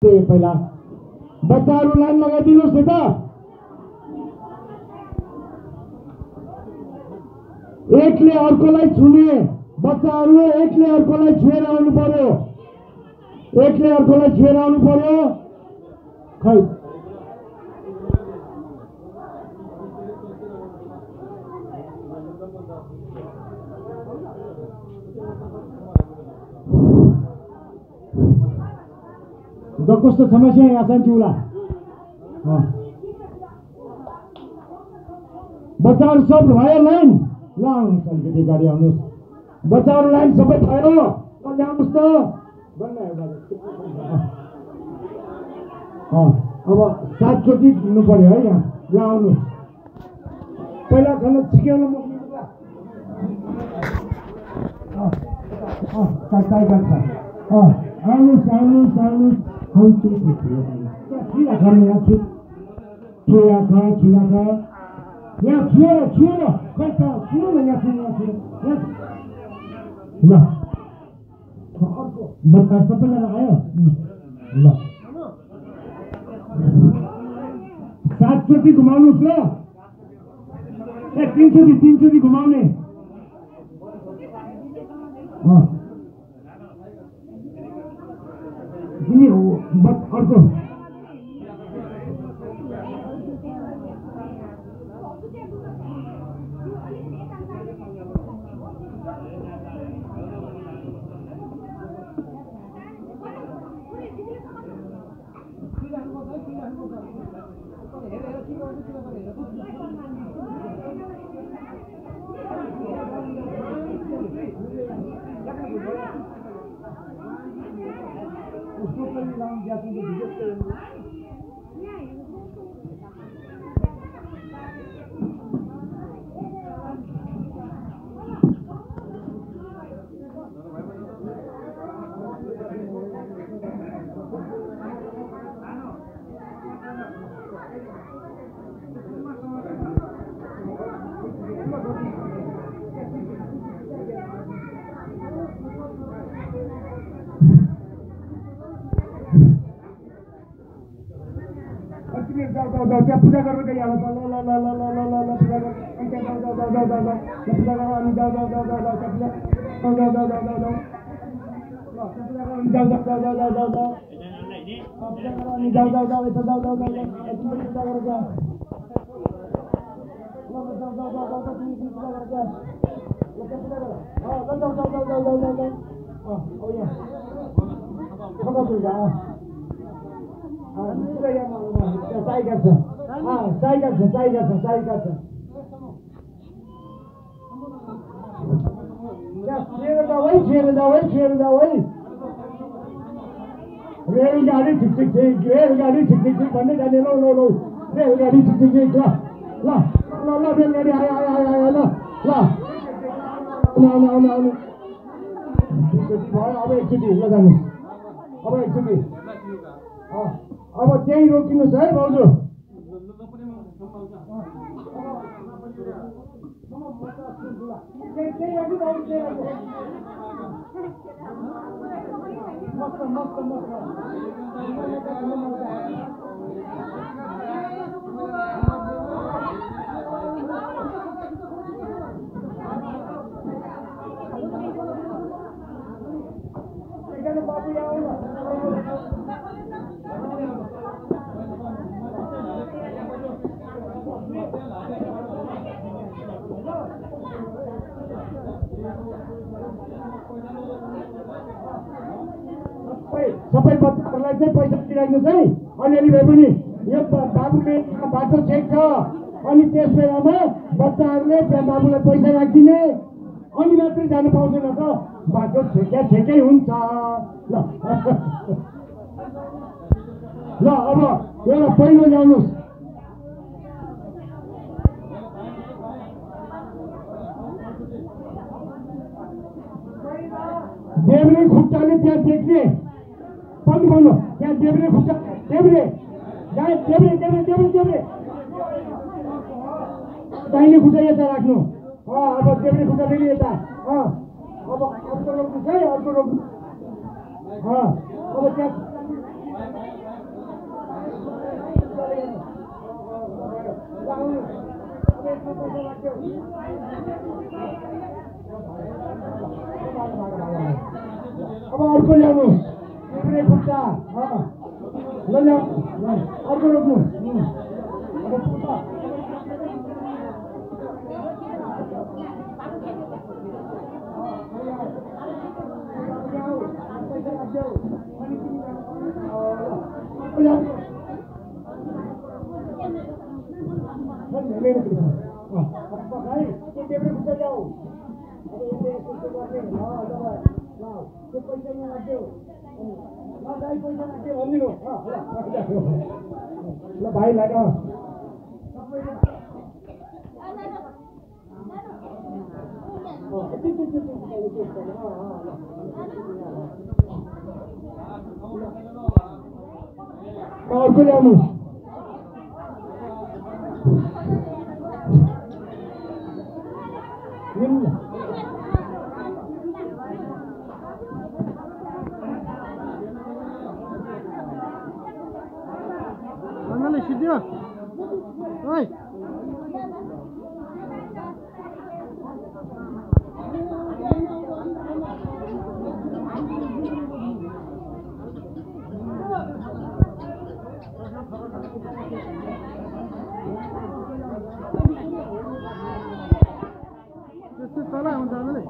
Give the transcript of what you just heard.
पहिला बच्चाहरू लाइन लगाइदिनुहोस् न त। एकले अर्कोलाई छुने बच्चाहरू एकले अर्कोलाई छुएर आउनु पर्यो, एकले अर्कोलाई छुएर आउनु पर्यो। खै कस्तो समस्या यहाँ सान्चुला बच्चाहरू सब भयो लाइन ल आउनुहोस्, अलिकति गाडी आउनुहोस्। बच्चाहरू लाइन सबै भयो ल्याउनुहोस् त। अब 7 चोटि हिँड्नु पर्यो है यहाँ। ल आउनुहोस् पहिला खाना छिकेर आउनुहोस् आउनुहोस् आउनुहोस्। यहाँ छुएर खै त छुनु न यहाँ ल अर्को बच्चा सबैजना आयो ल 7 चोटि घुमाउनुहोस् ल। 3 चोटि घुमाउने। अर्को त्यहाँ पूजा गरेर गइहाल्छ। ल ल ल ल ल ल ल ल पूजा गर पूजा गर अनि जाऊ ल रेलगाडी ठिक भन्ने जाने ल रेलगाडी ठिक ल ल ल ल रेलगाडी आयो ल ल आउनु अब एकचोटि ल जानुहोस्। अब एकचोटि अब त्यही रोकिनुहोस् है भाउजू। सबै बच्चाहरूलाई चाहिँ पैसा दिइराख्नुहोस् है। अलिअलि भए पनि यो बाबुले बाटो चेक छ अनि त्यस बेलामा बच्चाहरूले त्यहाँ बाबुलाई पैसा राखिदिने अनि मात्रै जानु पाउँदैन त बाटो छेकै हुन्छ। ल अब एउटा पहिलो ल्याउनुहोस्। देब्रे खुट्टाले त्यहाँ देख्ने भन्नु त्यहाँ देब्रे खुट्टा देब्रे दाहिने खुट्टा यता राख्नु। अब देब्रे खुट्टा फेरि यता। अब अर्को रोक्नुहोस् है, अर्को रोक्नु। अब त्यहाँ अब अर्को ल्याउनु कुनै खुट्टा ल ल्याउ अर्को रोक्नु ल भाइलाई अर्को ल्याउनु सिद्धियो ओइ त्यस्तो चला हुन्छ हामीले